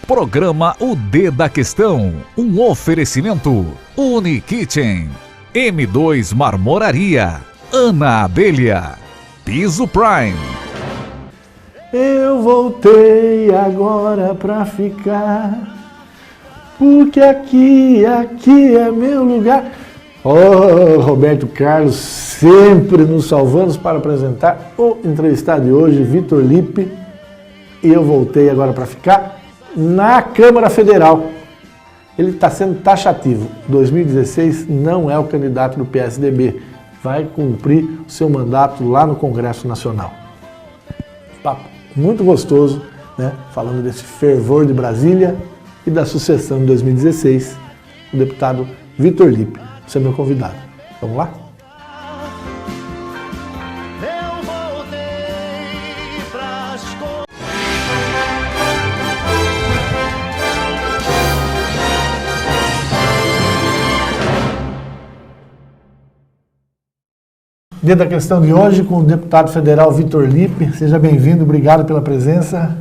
Programa O D da Questão, um oferecimento Unikitchen, M2 Marmoraria, Ana Abelha, Piso Prime. Eu voltei agora pra ficar, porque aqui é meu lugar. Oh, Roberto Carlos, sempre nos salvando para apresentar o entrevistado de hoje, Vitor Lippe. E eu voltei agora para ficar na Câmara Federal. Ele está sendo taxativo. 2016 não é o candidato do PSDB. Vai cumprir o seu mandato lá no Congresso Nacional. Papo muito gostoso, né? Falando desse fervor de Brasília e da sucessão de 2016. O deputado Vitor Lippe. Você é meu convidado. Vamos lá? Dia da questão de hoje com o deputado federal Vitor Lippe. Seja bem-vindo, obrigado pela presença.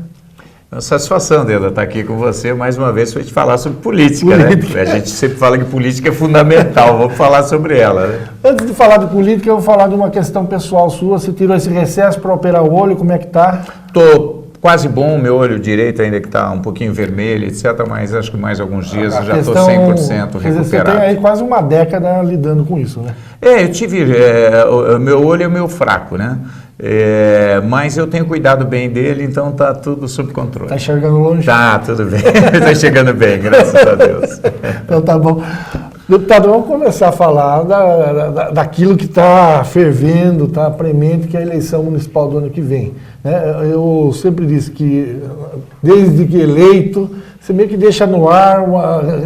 É uma satisfação, Deda, estar aqui com você mais uma vez para a gente falar sobre política, né? A gente sempre fala que política é fundamental, vamos falar sobre ela, né? Antes de falar de política, eu vou falar de uma questão pessoal sua. Você tirou esse recesso para operar o olho, como é que tá? Estou quase bom, meu olho direito ainda que está um pouquinho vermelho, etc., mas acho que mais alguns dias eu já estou 100% recuperado. Você tem aí quase uma década lidando com isso, né? Eu tive, meu olho é o meu fraco, né? Mas eu tenho cuidado bem dele, então está tudo sob controle. Está enxergando longe? Tá, tudo bem. Está chegando bem, graças a Deus. Então tá bom. Deputado, vamos começar a falar daquilo que está fervendo, está premente, que é a eleição municipal do ano que vem. Né? Eu sempre disse que, desde que eleito, você meio que deixa no ar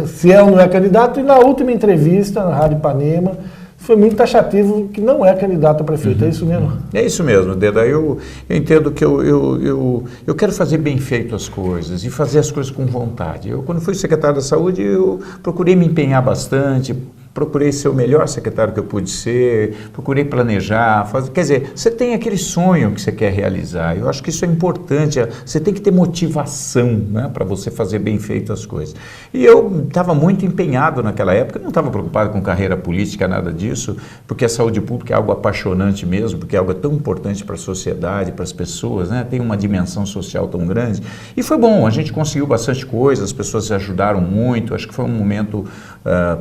se é ou não é candidato, e na última entrevista, na Rádio Ipanema, foi muito taxativo que não é candidato a prefeito, é isso mesmo? É isso mesmo, Deda. Eu entendo que eu quero fazer bem feito as coisas e fazer as coisas com vontade. Quando fui secretário da Saúde, eu procurei me empenhar bastante, procurei ser o melhor secretário que eu pude ser, procurei planejar, quer dizer, você tem aquele sonho que você quer realizar, eu acho que isso é importante, você tem que ter motivação, né, para você fazer bem feito as coisas. E eu estava muito empenhado naquela época, não estava preocupado com carreira política, nada disso, porque a saúde pública é algo apaixonante mesmo, porque é algo tão importante para a sociedade, para as pessoas, né, tem uma dimensão social tão grande. E foi bom, a gente conseguiu bastante coisa, as pessoas se ajudaram muito, acho que foi um momento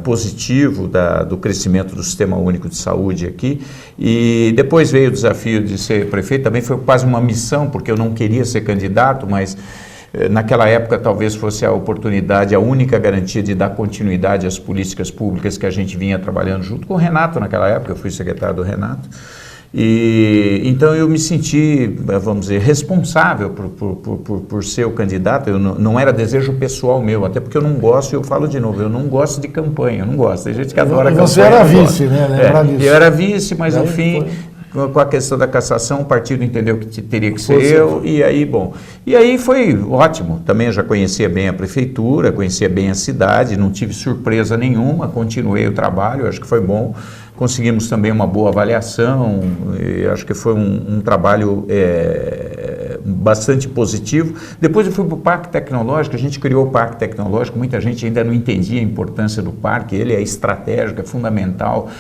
positivo do crescimento do Sistema Único de Saúde aqui, e depois veio o desafio de ser prefeito, também foi quase uma missão, porque eu não queria ser candidato, mas naquela época talvez fosse a oportunidade, a única garantia de dar continuidade às políticas públicas que a gente vinha trabalhando junto com o Renato naquela época, eu fui secretário do Renato. E então eu me senti, vamos dizer, responsável por ser o candidato. Eu não era desejo pessoal meu, até porque eu não gosto, eu falo de novo, eu não gosto de campanha, eu não gosto. Tem gente que adora campanha. Você era vice, né? Lembrar disso. Eu era vice, mas no fim, com a questão da cassação, o partido entendeu que teria que ser eu, e aí, bom. E aí foi ótimo. Também eu já conhecia bem a prefeitura, conhecia bem a cidade, não tive surpresa nenhuma, continuei o trabalho, acho que foi bom. Conseguimos também uma boa avaliação, e acho que foi um trabalho bastante positivo. Depois eu fui para o Parque Tecnológico, a gente criou o Parque Tecnológico, muita gente ainda não entendia a importância do parque, ele é estratégico, é fundamental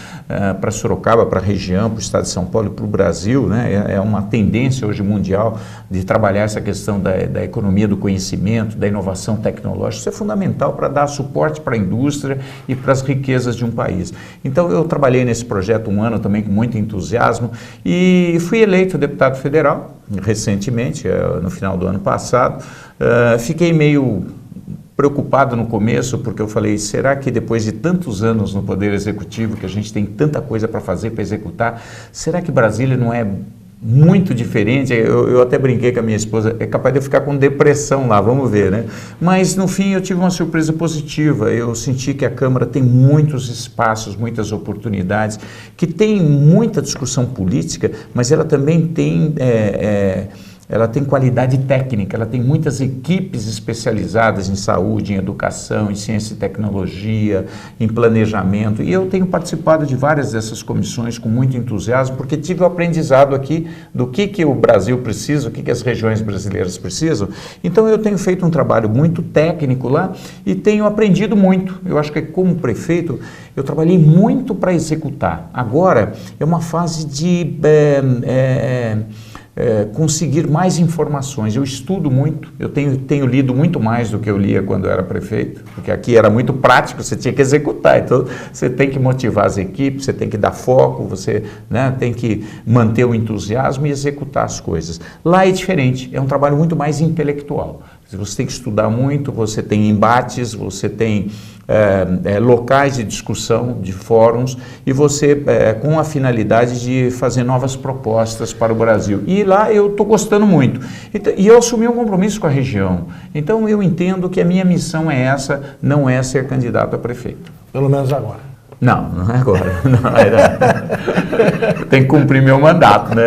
para Sorocaba, para a região, para o estado de São Paulo e para o Brasil, né? É uma tendência hoje mundial de trabalhar essa questão da economia do conhecimento, da inovação tecnológica, isso é fundamental para dar suporte para a indústria e para as riquezas de um país. Então eu trabalhei nesse projeto um ano também com muito entusiasmo e fui eleito deputado federal recentemente, no final do ano passado. Fiquei meio preocupado no começo, porque eu falei, será que depois de tantos anos no Poder Executivo, que a gente tem tanta coisa para fazer, para executar, será que Brasília não é muito diferente? Eu até brinquei com a minha esposa, é capaz de eu ficar com depressão lá, vamos ver, né? Mas no fim eu tive uma surpresa positiva, eu senti que a Câmara tem muitos espaços, muitas oportunidades, que tem muita discussão política, mas ela também tem ela tem qualidade técnica, ela tem muitas equipes especializadas em saúde, em educação, em ciência e tecnologia, em planejamento, e eu tenho participado de várias dessas comissões com muito entusiasmo, porque tive o aprendizado aqui do que o Brasil precisa, o que as regiões brasileiras precisam. Então eu tenho feito um trabalho muito técnico lá e tenho aprendido muito. Eu acho que como prefeito eu trabalhei muito para executar. Agora é uma fase de conseguir mais informações. Eu estudo muito, eu tenho lido muito mais do que eu lia quando eu era prefeito, porque aqui era muito prático, você tinha que executar, então você tem que motivar as equipes, você tem que dar foco, você, né, tem que manter o entusiasmo e executar as coisas. Lá é diferente, é um trabalho muito mais intelectual. Você tem que estudar muito, você tem embates, você tem locais de discussão, de fóruns, e você com a finalidade de fazer novas propostas para o Brasil. E lá eu estou gostando muito. E eu assumi um compromisso com a região. Então eu entendo que a minha missão é essa, não é ser candidato a prefeito. Pelo menos agora. Não, não é agora. Tem que cumprir meu mandato, né?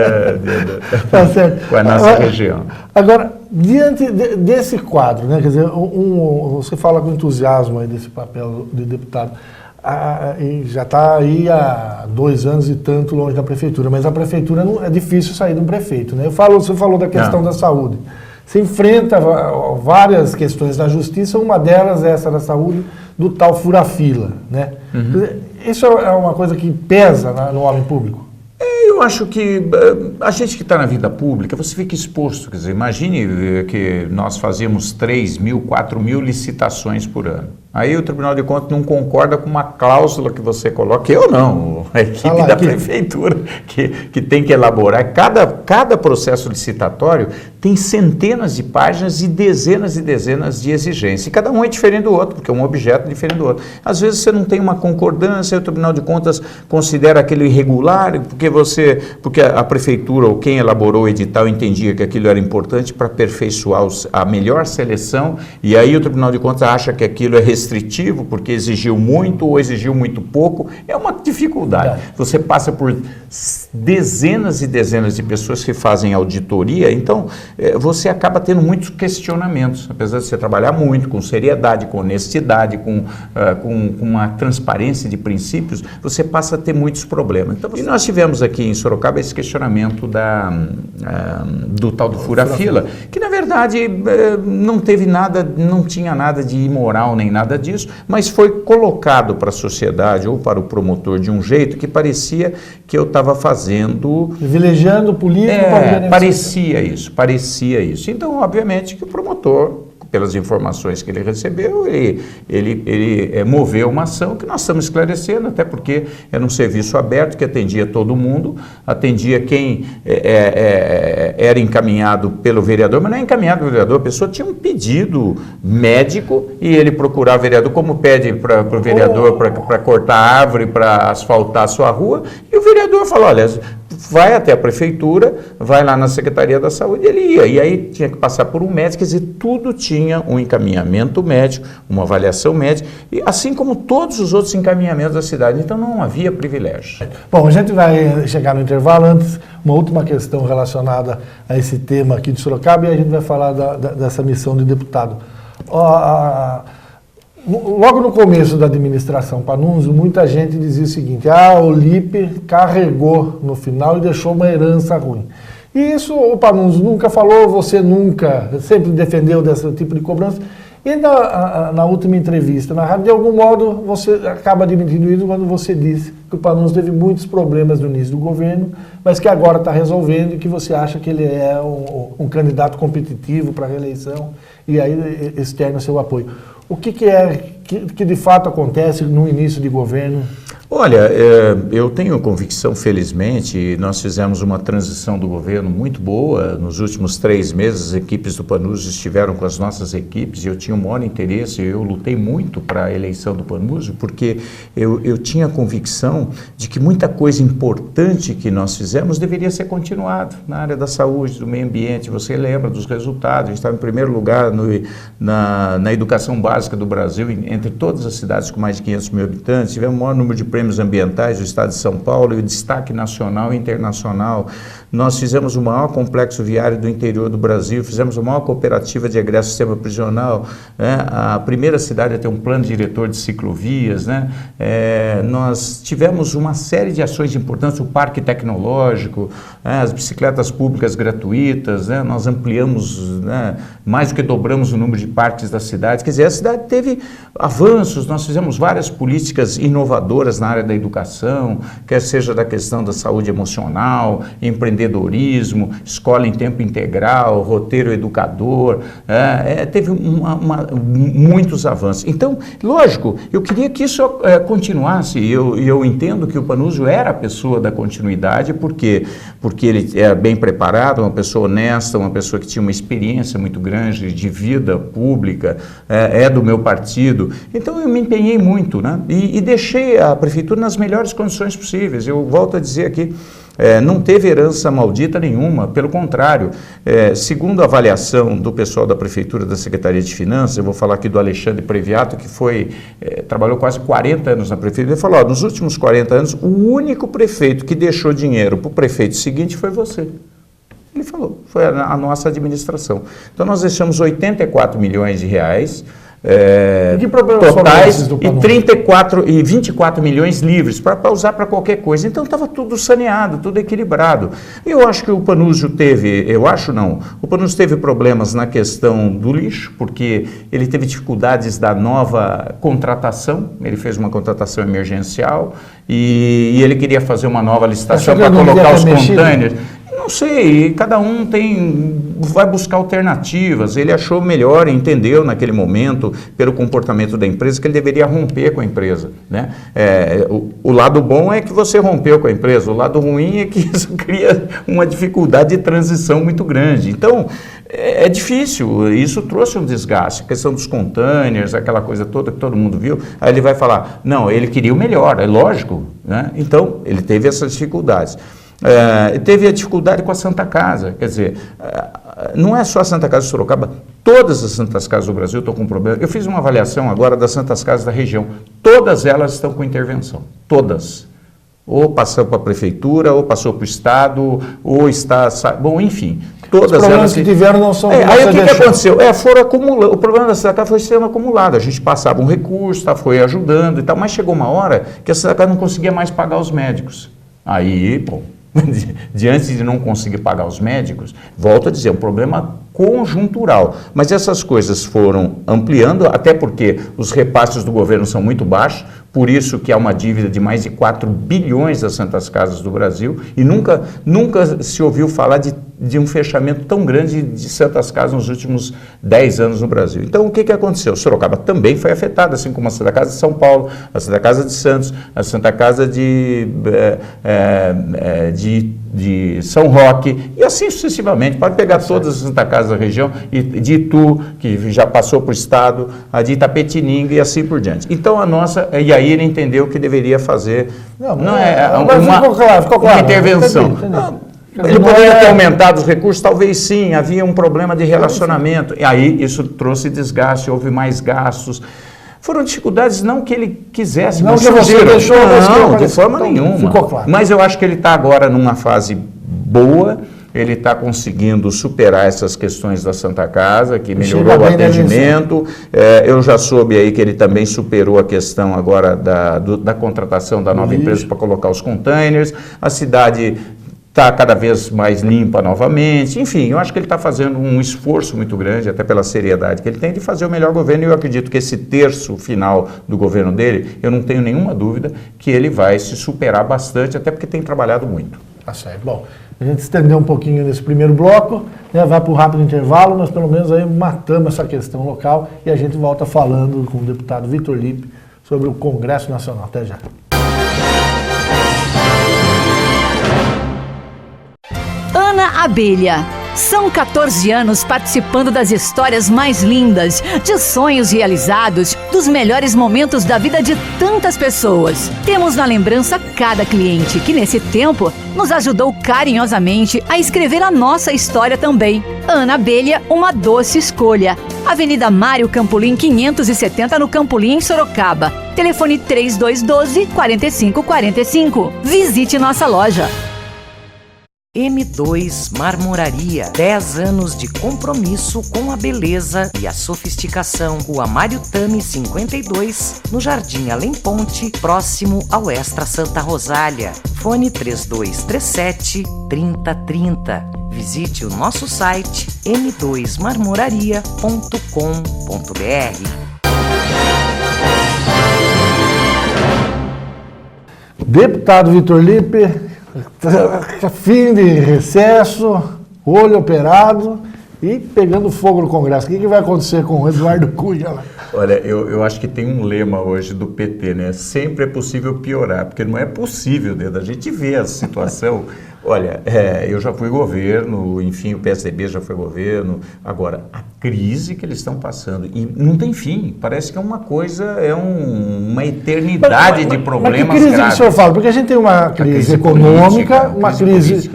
Tá certo. Com a nossa região. Agora, diante desse quadro, né, quer dizer, você fala com entusiasmo aí desse papel de deputado, e já está aí há 2 anos e tanto longe da prefeitura, mas a prefeitura não é difícil sair de um prefeito, né? Você falou da questão da saúde. Você enfrenta várias questões da justiça, uma delas é essa da saúde, do tal fura-fila, né? Isso é uma coisa que pesa no homem público? Eu acho que a gente que está na vida pública, você fica exposto. Quer dizer, imagine que nós fazíamos 3.000, 4.000 licitações por ano. Aí o Tribunal de Contas não concorda com uma cláusula que você coloca. Eu não, a equipe da prefeitura que tem que elaborar. Cada processo licitatório tem centenas de páginas e dezenas de exigências. E cada um é diferente do outro, porque um objeto é diferente do outro. Às vezes você não tem uma concordância, o Tribunal de Contas considera aquilo irregular, porque a prefeitura ou quem elaborou o edital entendia que aquilo era importante para aperfeiçoar a melhor seleção, e aí o Tribunal de Contas acha que aquilo é restritivo, porque exigiu muito ou exigiu muito pouco. É uma dificuldade. Você passa por dezenas e dezenas de pessoas que fazem auditoria, então você acaba tendo muitos questionamentos, apesar de você trabalhar muito, com seriedade, com honestidade, com uma transparência de princípios, você passa a ter muitos problemas. Então, e nós tivemos aqui em Sorocaba esse questionamento do tal do fura-fila, que na verdade não teve nada, não tinha nada de imoral nem nada disso, mas foi colocado para a sociedade ou para o promotor de um jeito que parecia que eu estava fazendo... Privilegiando o político para parecia isso. Então, obviamente, que o promotor, pelas informações que ele recebeu, ele moveu uma ação que nós estamos esclarecendo, até porque era um serviço aberto que atendia todo mundo, atendia quem era encaminhado pelo vereador, mas não é encaminhado pelo vereador, a pessoa tinha um pedido médico e ele procurava o vereador, como pede para o vereador para cortar a árvore, para asfaltar a sua rua, e o vereador falou, olha, vai até a prefeitura, vai lá na Secretaria da Saúde, ele ia, e aí tinha que passar por um médico, quer dizer, tudo tinha um encaminhamento médico, uma avaliação médica, e assim como todos os outros encaminhamentos da cidade, então não havia privilégio. Bom, a gente vai chegar no intervalo. Antes, uma última questão relacionada a esse tema aqui de Sorocaba, e a gente vai falar dessa missão de deputado. Logo no começo da administração Panunzio, muita gente dizia o seguinte, o Lippe carregou no final e deixou uma herança ruim. E isso o Panunzio nunca falou, você nunca, sempre defendeu desse tipo de cobrança. E na última entrevista na rádio, de algum modo, você acaba admitindo isso quando você disse que o Panunzio teve muitos problemas no início do governo, mas que agora está resolvendo e que você acha que ele é um candidato competitivo para a reeleição e aí externa seu apoio. O que de fato acontece no início de governo? Olha, eu tenho convicção, felizmente, nós fizemos uma transição do governo muito boa. Nos últimos 3 meses, as equipes do Panunzio estiveram com as nossas equipes e eu tinha um maior interesse, eu lutei muito para a eleição do Panunzio, porque eu tinha a convicção de que muita coisa importante que nós fizemos deveria ser continuado na área da saúde, do meio ambiente. Você lembra dos resultados, a gente estava em primeiro lugar na educação básica do Brasil, entre todas as cidades com mais de 500 mil habitantes, tivemos o maior número de prêmios ambientais do estado de São Paulo e o destaque nacional e internacional nós fizemos o maior complexo viário do interior do Brasil, fizemos a maior cooperativa de egresso do sistema prisional, né? A primeira cidade a ter um plano diretor de ciclovias, né? Nós tivemos uma série de ações importantes, o parque tecnológico, as bicicletas públicas gratuitas, né? Nós ampliamos, né? Mais do que dobramos o número de parques da cidade, quer dizer, a cidade teve avanços, nós fizemos várias políticas inovadoras na área da educação, quer seja da questão da saúde emocional, empreendedorismo, escola em tempo integral, roteiro educador, teve muitos avanços. Então, lógico, eu queria que isso continuasse, e eu entendo que o Panuzio era a pessoa da continuidade, porque ele era bem preparado, uma pessoa honesta, uma pessoa que tinha uma experiência muito grande de vida pública, é do meu partido. Então, eu me empenhei muito, né? E deixei a prefeitura nas melhores condições possíveis. Eu volto a dizer aqui, não teve herança maldita nenhuma, pelo contrário, segundo a avaliação do pessoal da Prefeitura, da Secretaria de Finanças, eu vou falar aqui do Alexandre Previato, que trabalhou quase 40 anos na Prefeitura, ele falou, nos últimos 40 anos, o único prefeito que deixou dinheiro para o prefeito seguinte foi você. Ele falou, foi a nossa administração. Então nós deixamos 84 milhões de reais, que problemas totais e 24 milhões livres para usar para qualquer coisa. Então estava tudo saneado, tudo equilibrado. Eu acho que o Panuzio o Panuzio teve problemas na questão do lixo, porque ele teve dificuldades da nova contratação, ele fez uma contratação emergencial e ele queria fazer uma nova licitação para colocar os containers. Não sei, cada um vai buscar alternativas. Ele achou melhor, entendeu naquele momento, pelo comportamento da empresa, que ele deveria romper com a empresa, né? O lado bom é que você rompeu com a empresa, o lado ruim é que isso cria uma dificuldade de transição muito grande. Então, é difícil, isso trouxe um desgaste, a questão dos containers, aquela coisa toda que todo mundo viu. Aí ele vai falar, não, ele queria o melhor, é lógico, né? Então, ele teve essas dificuldades. Teve a dificuldade com a Santa Casa, quer dizer, não é só a Santa Casa de Sorocaba, todas as Santas Casas do Brasil estão com problema. Eu fiz uma avaliação agora das Santas Casas da região, todas elas estão com intervenção, todas. Ou passou para a Prefeitura, ou passou para o Estado, ou está... Bom, enfim, todas elas... Os problemas que tiveram não são... Aí o que aconteceu? Foram acumulando, o problema da Santa Casa foi sendo acumulado, a gente passava um recurso, foi ajudando e tal, mas chegou uma hora que a Santa Casa não conseguia mais pagar os médicos. Aí, bom... Diante de não conseguir pagar os médicos, volto a dizer, é um problema conjuntural, mas essas coisas foram ampliando, até porque os repasses do governo são muito baixos, por isso que há uma dívida de mais de 4 bilhões das Santas Casas do Brasil, e nunca se ouviu falar de um fechamento tão grande de Santas Casas nos últimos 10 anos no Brasil. Então, o que aconteceu? Sorocaba também foi afetada, assim como a Santa Casa de São Paulo, a Santa Casa de Santos, a Santa Casa de São Roque, e assim sucessivamente. Pode pegar todas as Santa Casas da região, e de Itu, que já passou para o Estado, a de Itapetininga e assim por diante. Então, e aí ele entendeu que deveria fazer uma intervenção. Entendi. Ele poderia ter aumentado os recursos? Talvez sim, havia um problema de relacionamento. E aí isso trouxe desgaste, houve mais gastos. Foram dificuldades não que ele quisesse, não que você deixou, não, de forma nenhuma. Ficou claro. Mas eu acho que ele está agora numa fase boa, ele está conseguindo superar essas questões da Santa Casa, que melhorou o atendimento. Eu já soube aí que ele também superou a questão agora da contratação da nova empresa para colocar os containers. A cidade está cada vez mais limpa novamente, enfim, eu acho que ele está fazendo um esforço muito grande, até pela seriedade que ele tem, de fazer o melhor governo, e eu acredito que esse terço final do governo dele, eu não tenho nenhuma dúvida que ele vai se superar bastante, até porque tem trabalhado muito. Tá certo. Bom, a gente estendeu um pouquinho nesse primeiro bloco, né, vai para o rápido intervalo, nós pelo menos aí matamos essa questão local e a gente volta falando com o deputado Vitor Lippe sobre o Congresso Nacional. Até já. Ana Abelha. São 14 anos participando das histórias mais lindas, de sonhos realizados, dos melhores momentos da vida de tantas pessoas. Temos na lembrança cada cliente que, nesse tempo, nos ajudou carinhosamente a escrever a nossa história também. Ana Abelha, uma doce escolha. Avenida Mário Campolim, 570, no Campolim, em Sorocaba. Telefone 3212-4545. Visite nossa loja. M2 Marmoraria, 10 anos de compromisso com a beleza e a sofisticação. Rua Mário Tami 52, no Jardim Além Ponte, próximo ao Extra Santa Rosália. Fone 3237-3030. Visite o nosso site m2marmoraria.com.br. Deputado Vitor Lippe, fim de recesso, olho operado e pegando fogo no Congresso. O que vai acontecer com o Eduardo Cunha lá? Olha, eu acho que tem um lema hoje do PT, né? Sempre é possível piorar, porque não é possível, a gente vê a situação. Olha, eu já fui governo, enfim, o PSDB já foi governo. Agora, a crise que eles estão passando, e não tem fim, parece que é uma coisa, uma eternidade de problemas mas que crise graves. Que o senhor fala? Porque a gente tem uma crise econômica, uma crise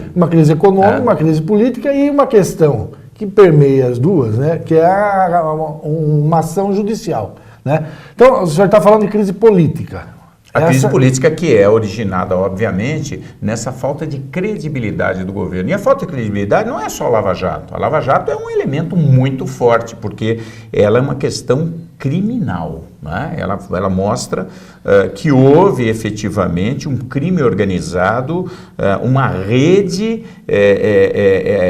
econômica, uma crise política e uma questão que permeia as duas, né, que é uma ação judicial, né? Então, o senhor está falando de crise política. A crise política que é originada, obviamente, nessa falta de credibilidade do governo. E a falta de credibilidade não é só a Lava Jato. A Lava Jato é um elemento muito forte, porque ela é uma questão criminal, né? Ela mostra que houve efetivamente um crime organizado, uma rede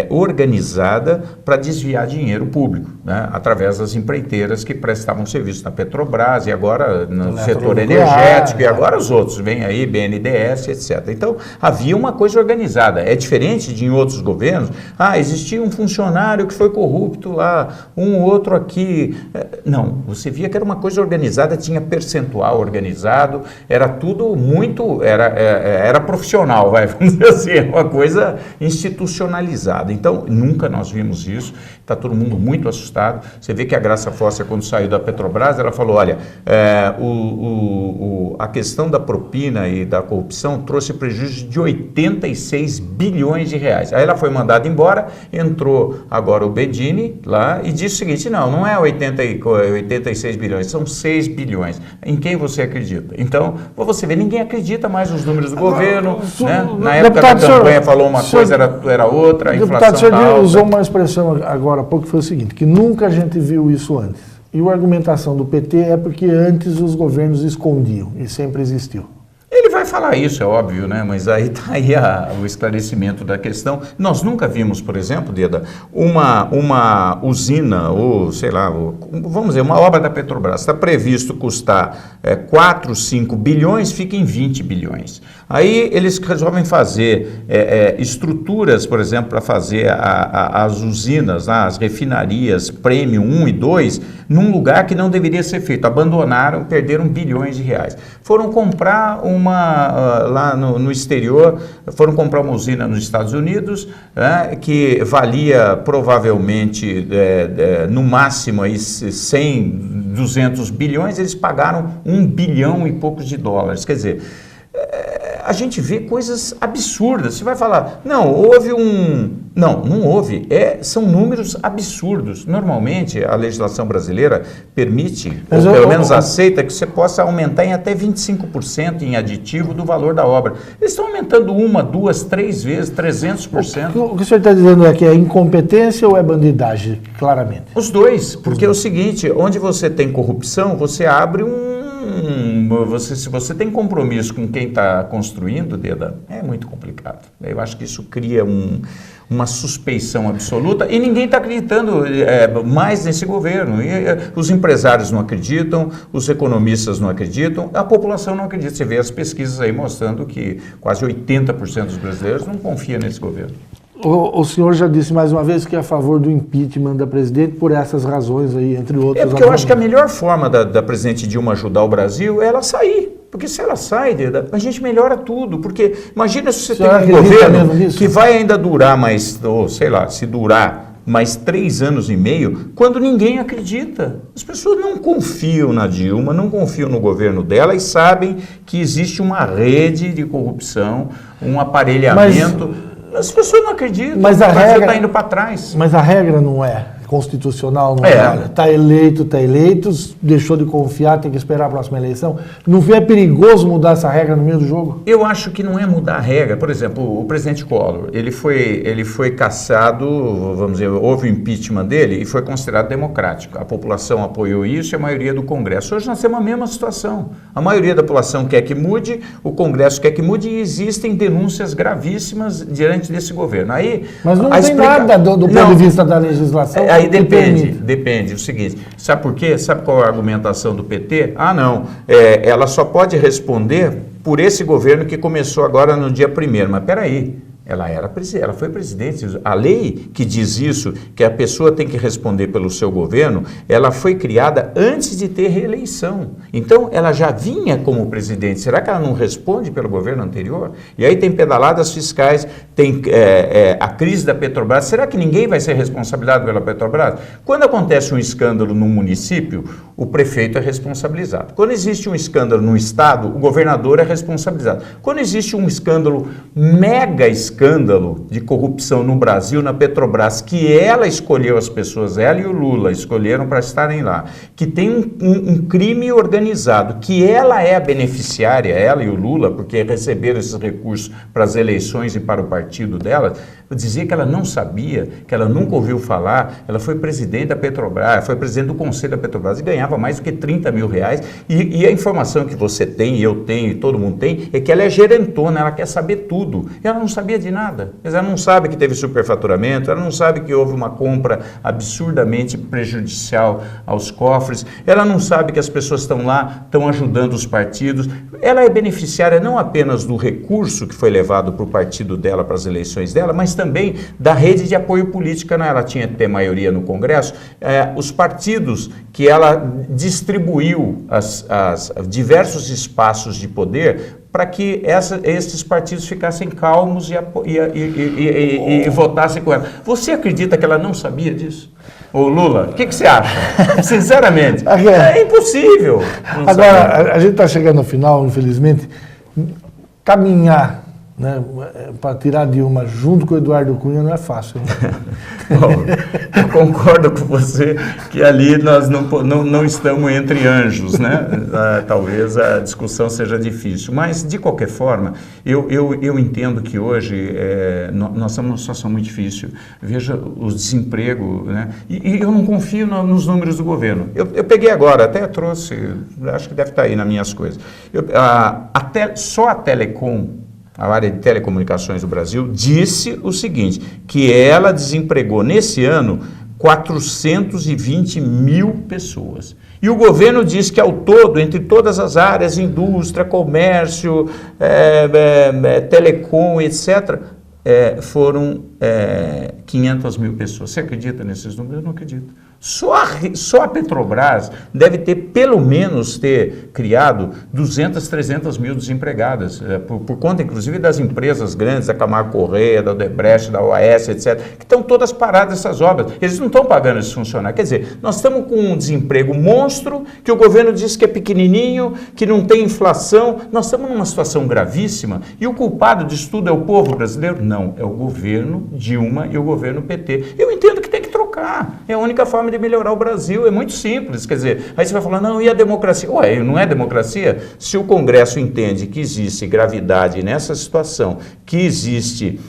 organizada para desviar dinheiro público, né? Através das empreiteiras que prestavam serviço na Petrobras e agora no setor energético e agora os outros, vem aí BNDES, etc. Então, havia uma coisa organizada. É diferente de em outros governos, existia um funcionário que foi corrupto lá, um outro aqui. Não, você via que era uma coisa organizada, tinha percentual organizado, era tudo muito, era profissional, vamos dizer assim, uma coisa institucionalizada. Então, nunca nós vimos isso, está todo mundo muito assustado. Você vê que a Graça Foster, quando saiu da Petrobras, ela falou, olha, a questão da propina e da corrupção trouxe prejuízo de 86 bilhões de reais. Aí ela foi mandada embora, entrou agora o Bedini lá e disse o seguinte, não é 86 bilhões, são 6 bilhões. Em quem você acredita? Então, você vê, ninguém acredita mais nos números do governo, né? Na época da campanha falou uma coisa, era outra, a inflação está alta. O senhor usou uma expressão agora há pouco que foi o seguinte, que nunca a gente viu isso antes. E a argumentação do PT é porque antes os governos escondiam e sempre existiu. Ele vai falar isso, é óbvio, né? Mas aí está aí o esclarecimento da questão. Nós nunca vimos, por exemplo, Deda, uma usina, ou sei lá, vamos dizer, uma obra da Petrobras, está previsto custar 4, 5 bilhões, fica em 20 bilhões. Aí eles resolvem fazer estruturas, por exemplo, para fazer as usinas, as refinarias Premium 1 e 2, num lugar que não deveria ser feito. Abandonaram, perderam bilhões de reais. Foram comprar lá no exterior, foram comprar uma usina nos Estados Unidos, que valia provavelmente, no máximo, aí, 100, 200 bilhões, eles pagaram 1 bilhão e poucos de dólares. Quer dizer, a gente vê coisas absurdas. Você vai falar, não houve Não houve. São números absurdos. Normalmente, a legislação brasileira permite, ou pelo menos aceita, que você possa aumentar em até 25% em aditivo do valor da obra. Eles estão aumentando 1, 2, 3 vezes, 300%. O que o senhor está dizendo é que é incompetência ou é bandidagem, claramente? Os dois, porque é o seguinte, onde você tem corrupção, você abre se você tem compromisso com quem está construindo, Deda, é muito complicado. Eu acho que isso cria uma suspeição absoluta e ninguém está acreditando mais nesse governo. Os empresários não acreditam, os economistas não acreditam, a população não acredita. Você vê as pesquisas aí mostrando que quase 80% dos brasileiros não confia nesse governo. O senhor já disse mais uma vez que é a favor do impeachment da presidente por essas razões aí, entre outras. Porque eu acho que a melhor forma da presidente Dilma ajudar o Brasil é ela sair. Porque se ela sai, a gente melhora tudo. Porque imagina se você tem um governo que vai ainda durar mais, ou sei lá, se durar mais 3 anos e meio, quando ninguém acredita. As pessoas não confiam na Dilma, não confiam no governo dela e sabem que existe uma rede de corrupção, um aparelhamento. As pessoas não acreditam, mas a regra está indo para trás. Mas a regra não é constitucional, não vale. Está eleito, deixou de confiar, tem que esperar a próxima eleição. Não é perigoso mudar essa regra no meio do jogo? Eu acho que não é mudar a regra. Por exemplo, o presidente Collor, ele foi cassado, vamos dizer, houve o impeachment dele e foi considerado democrático. A população apoiou isso e a maioria do Congresso. Hoje nós temos a mesma situação. A maioria da população quer que mude, o Congresso quer que mude e existem denúncias gravíssimas diante desse governo. Mas não tem nada do ponto de vista da legislação. Aí depende. O seguinte, sabe por quê? Sabe qual é a argumentação do PT? Ela só pode responder por esse governo que começou agora no dia 1º. Mas peraí, ela foi presidente. A lei que diz isso, que a pessoa tem que responder pelo seu governo, ela foi criada antes de ter reeleição. Então, ela já vinha como presidente. Será que ela não responde pelo governo anterior? E aí tem pedaladas fiscais, tem a crise da Petrobras. Será que ninguém vai ser responsabilizado pela Petrobras? Quando acontece um escândalo num município, o prefeito é responsabilizado. Quando existe um escândalo no estado, o governador é responsabilizado. Quando existe um escândalo, mega escândalo de corrupção no Brasil, na Petrobras, que ela escolheu as pessoas, ela e o Lula escolheram para estarem lá, que tem um crime organizado, que ela é a beneficiária, ela e o Lula, porque receberam esses recursos para as eleições e para o partido dela, dizia que ela não sabia, que ela nunca ouviu falar. Ela foi presidente da Petrobras, foi presidente do Conselho da Petrobras e ganhava mais do que 30 mil reais. E a informação que você tem, eu tenho e todo mundo tem, é que ela é gerentona, ela quer saber tudo. E ela não sabia de nada. Ela não sabe que teve superfaturamento, ela não sabe que houve uma compra absurdamente prejudicial aos cofres, ela não sabe que as pessoas estão lá, estão ajudando os partidos. Ela é beneficiária não apenas do recurso que foi levado para o partido dela, para as eleições dela, mas também da rede de apoio política. Ela tinha que ter maioria no Congresso. Os partidos que ela distribuiu diversos espaços de poder para que esses partidos ficassem calmos e votassem com ela. Você acredita que ela não sabia disso? Ô Lula, o que você acha? Sinceramente, é impossível. Agora, a gente está chegando ao final, infelizmente. Caminhar, né, para tirar Dilma junto com o Eduardo Cunha não é fácil. Né? Bom, eu concordo com você que ali nós não estamos entre anjos, né? Talvez a discussão seja difícil, mas de qualquer forma eu entendo que hoje nós estamos numa situação muito difícil. Veja o desemprego, né? E eu não confio nos números do governo. Eu peguei agora, até trouxe, acho que deve estar aí nas minhas coisas. Só a Telecom, a área de telecomunicações do Brasil, disse o seguinte, que ela desempregou nesse ano 420 mil pessoas. E o governo diz que ao todo, entre todas as áreas, indústria, comércio, telecom, etc., foram 500 mil pessoas. Você acredita nesses números? Eu não acredito. Só a Petrobras deve pelo menos ter criado 200, 300 mil desempregadas, por conta, inclusive, das empresas grandes, da Camargo Correia, da Odebrecht, da OAS, etc., que estão todas paradas essas obras. Eles não estão pagando esses funcionários. Quer dizer, nós estamos com um desemprego monstro, que o governo diz que é pequenininho, que não tem inflação. Nós estamos numa situação gravíssima e o culpado disso tudo é o povo brasileiro? Não, é o governo Dilma e o governo PT. Eu entendo que tem que trocar. É a única forma de melhorar o Brasil, é muito simples, quer dizer, aí você vai falar, não, e a democracia? Ué, não é democracia? Se o Congresso entende que existe gravidade nessa situação, que existe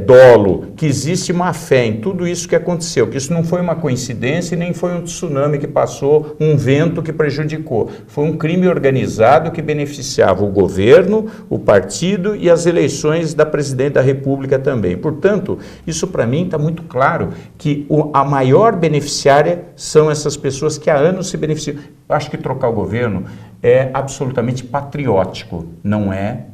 dolo, que existe má fé em tudo isso que aconteceu, que isso não foi uma coincidência e nem foi um tsunami que passou, um vento que prejudicou, foi um crime organizado que beneficiava o governo, o partido e as eleições da presidente da República também. Portanto, isso para mim está muito claro, que a maior beneficiária são essas pessoas que há anos se beneficiam. Eu acho que trocar o governo é absolutamente patriótico, não é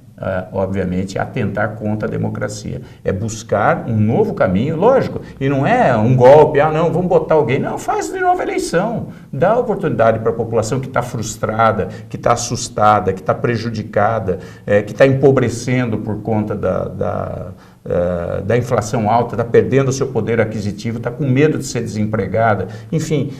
obviamente, atentar contra a democracia. É buscar um novo caminho, lógico, e não é um golpe, não, vamos botar alguém. Não, faz de novo eleição. Dá oportunidade para a população que está frustrada, que está assustada, que está prejudicada, que está empobrecendo por conta da inflação alta, está perdendo o seu poder aquisitivo, está com medo de ser desempregada. Enfim,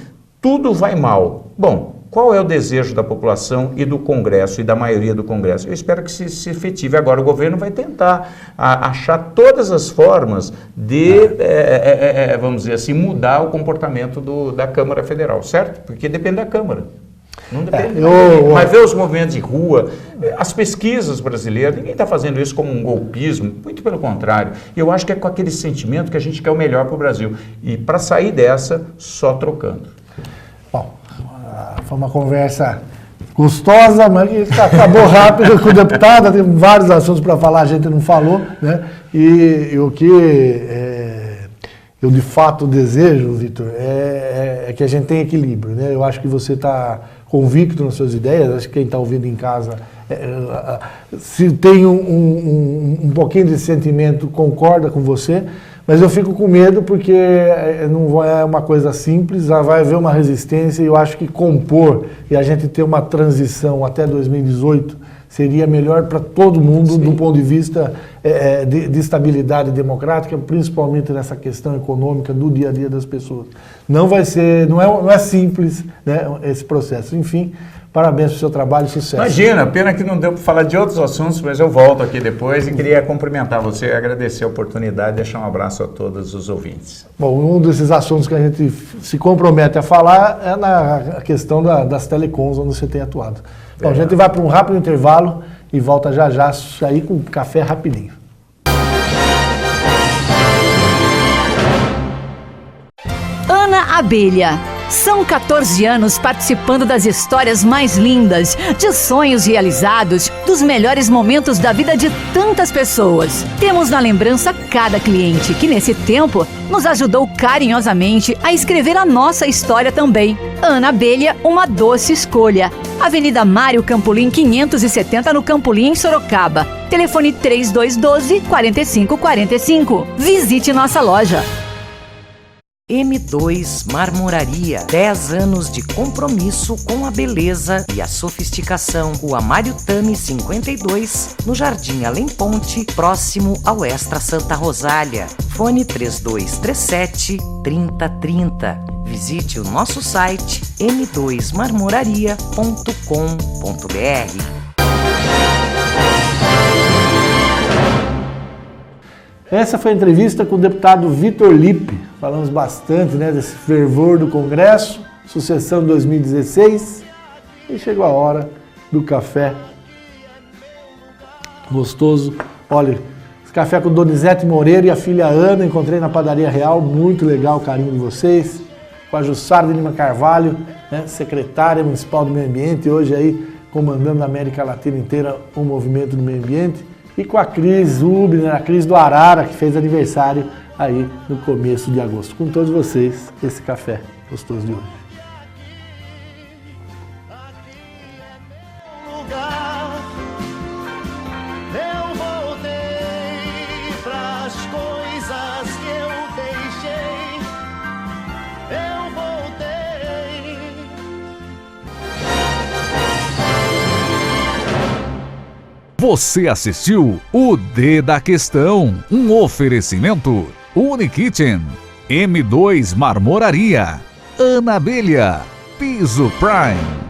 tudo vai mal. Bom, Qual é o desejo da população e do Congresso, e da maioria do Congresso? Eu espero que se efetive. Agora o governo vai tentar achar todas as formas de, vamos dizer assim, mudar o comportamento da Câmara Federal, certo? Porque depende da Câmara. Não depende. Mas ver os movimentos de rua, as pesquisas brasileiras, ninguém está fazendo isso como um golpismo, muito pelo contrário. Eu acho que é com aquele sentimento que a gente quer o melhor para o Brasil. E para sair dessa, só trocando. Bom, foi uma conversa gostosa, mas que acabou rápido com o deputado, tem vários assuntos para falar, a gente não falou, né? E o que eu de fato desejo, Vitor, é que a gente tenha equilíbrio, né? Eu acho que você está convicto nas suas ideias, acho que quem está ouvindo em casa, se tem um pouquinho de sentimento, concorda com você, mas eu fico com medo porque não é uma coisa simples, vai haver uma resistência e eu acho que compor e a gente ter uma transição até 2018 seria melhor para todo mundo. Sim. Do ponto de vista de estabilidade democrática, principalmente nessa questão econômica do dia a dia das pessoas. Não vai ser, não é simples, né, esse processo. Enfim, parabéns pelo seu trabalho e sucesso. Imagina, pena que não deu para falar de outros assuntos, mas eu volto aqui depois e queria cumprimentar você, agradecer a oportunidade e deixar um abraço a todos os ouvintes. Bom, um desses assuntos que a gente se compromete a falar é na questão das telecoms, onde você tem atuado. Bom, a gente vai para um rápido intervalo e volta já aí com café rapidinho. Ana Abelha. São 14 anos participando das histórias mais lindas, de sonhos realizados, dos melhores momentos da vida de tantas pessoas. Temos na lembrança cada cliente que, nesse tempo, nos ajudou carinhosamente a escrever a nossa história também. Ana Abelha, uma doce escolha. Avenida Mário Campolim 570, no Campolim, em Sorocaba. Telefone 3212-4545. Visite nossa loja. M2 Marmoraria, 10 anos de compromisso com a beleza e a sofisticação. Rua Mário Tami 52, no Jardim Além Ponte, próximo ao Extra Santa Rosália. Fone 3237-3030. Visite o nosso site m2marmoraria.com.br. Essa foi a entrevista com o deputado Vitor Lippe. Falamos bastante, né, desse fervor do Congresso, sucessão de 2016, e chegou a hora do café gostoso. Olha, esse café com Donizete Moreira e a filha Ana, encontrei na Padaria Real, muito legal o carinho de vocês. Com a Jussara de Lima Carvalho, né, secretária municipal do meio ambiente, hoje aí comandando na América Latina inteira o movimento do meio ambiente. E com a Cris Rubner, a Cris do Arara, que fez aniversário aí no começo de agosto. Com todos vocês, esse café gostoso de hoje. Eu voltei pras coisas que eu deixei. Eu voltei. Você assistiu o D da Questão, um oferecimento Unikitchen, M2 Marmoraria, Ana Abelha, Piso Prime.